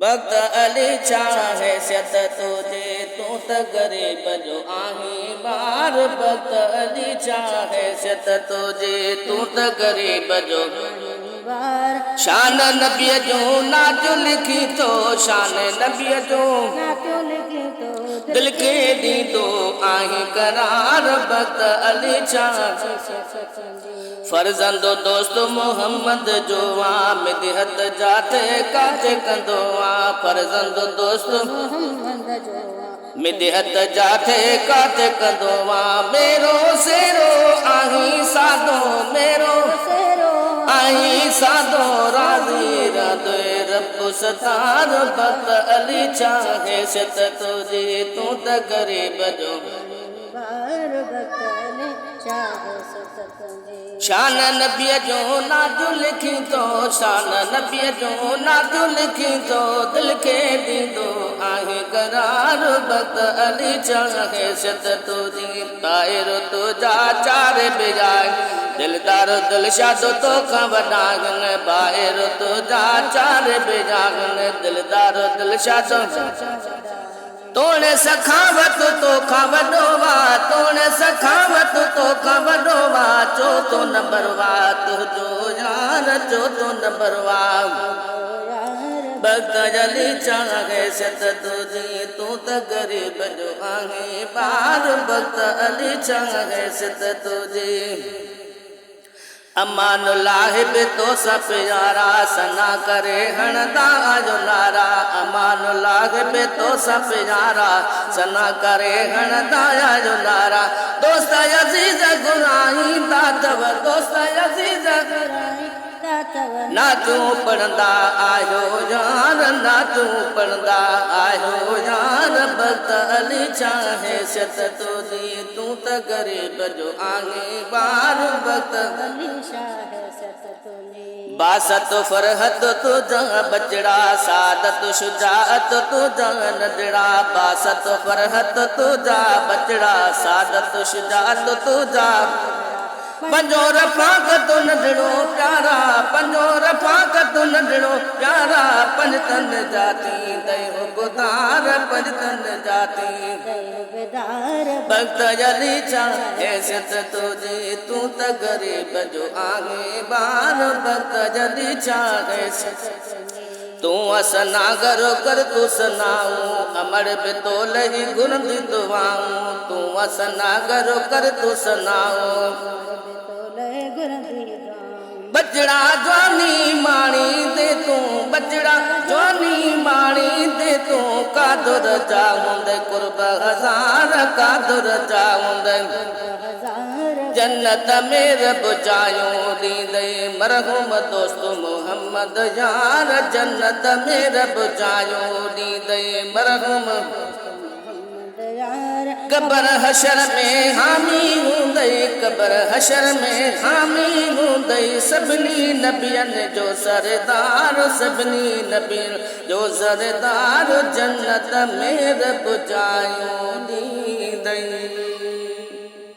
भक्त अली छा हैसियत तुझे तू त गरीब जो आही बार भक्त अली छा हैसियत तुझे तू त गरीब जो शान नबीअ जो नातो लिखी तो शान नबीअ जो दिल के ॾींदो आही करार भक्त अली छा फर्जंदो दोस्त मोहम्मद जो मिदहत जाते काते कंदो फर्जंदो दोस्त मिदहत जाते काते कंदो मेरो सेरो आही सादो मेरो आई सादो राज़ी राधे रब सतार भक्त अली छा हैसियत तुझी तू त गरीब जो शान नबीअ जो नातो लिखी तो शान नबीअ जो नातो लिखी तो दिल के ॾींदो आहे करार भक्त अली छा हैसियत तुझी ताहिर तुझा चार बिजाए दिलदार दिलशादो तो खबरदागन बाहिर तुझा चार बिजागन दिलदार दिलशादो तोड़े सखावत तो खबरवा तोड़े सखावत तो खबरवा चो तो नंबरवा तुझो यार चो तो नंबरवा भक्त अली छा हैसियत तुझी तू त गरीब जो आहे बार भक्त अली छा हैसियत तुझी अमानुल्लाह बे तो सब यारा सना करे हणदा जो नारा अमानुल्लाह बे तो सब यारा सना करे हणदा जो नारा दोस्त अजीज गुराही दातव दोस्त अजीज ना तू पढ़ंदा आयो यार ना तू पढ़ंदा आयो यार भक्त अली छा हैसियत तुझी तू त गरीब जो आगे बार भक्त अली छा हैसियत तुझी बासत फरहत तुझा बचड़ा सादत शुजाअत तुझा नदड़ा बासत फरहत तुझा बचड़ा सादत शुजाअत तुझा पंजो रफ़ाक़त नंढड़ो प्यारा पंजो रफ़ाक़त नंढड़ो प्यारा पंज तन जाती दयो गुदार पंज तन जाती भक्त अली छा हैसियत तुझी तू त गरीब जो आगे बार भक्त अली छा हैसियत तू असनागर कर तू सनाऊं अमर बे तो लही गुण दी दुआऊं तू असनागर कर तू सनाऊं बचड़ा जवानी माणी दे तू बचड़ा जवानी माणी दे तू कादुर चाहूंदे कुर्ब हजार कादुर चाहूंदे जन्नत में रब जायो दीदे मरहुम दोस्त मोहम्मद यार जन्नत में रब जायो दीदे मरहुम कबर हशर में हामी हूंदे कबर हशर में हामी हूंदे सभिनी नबियन जो सरदार सभिनी नबियन जो सरदार जन्नत में रब जायो दीदे।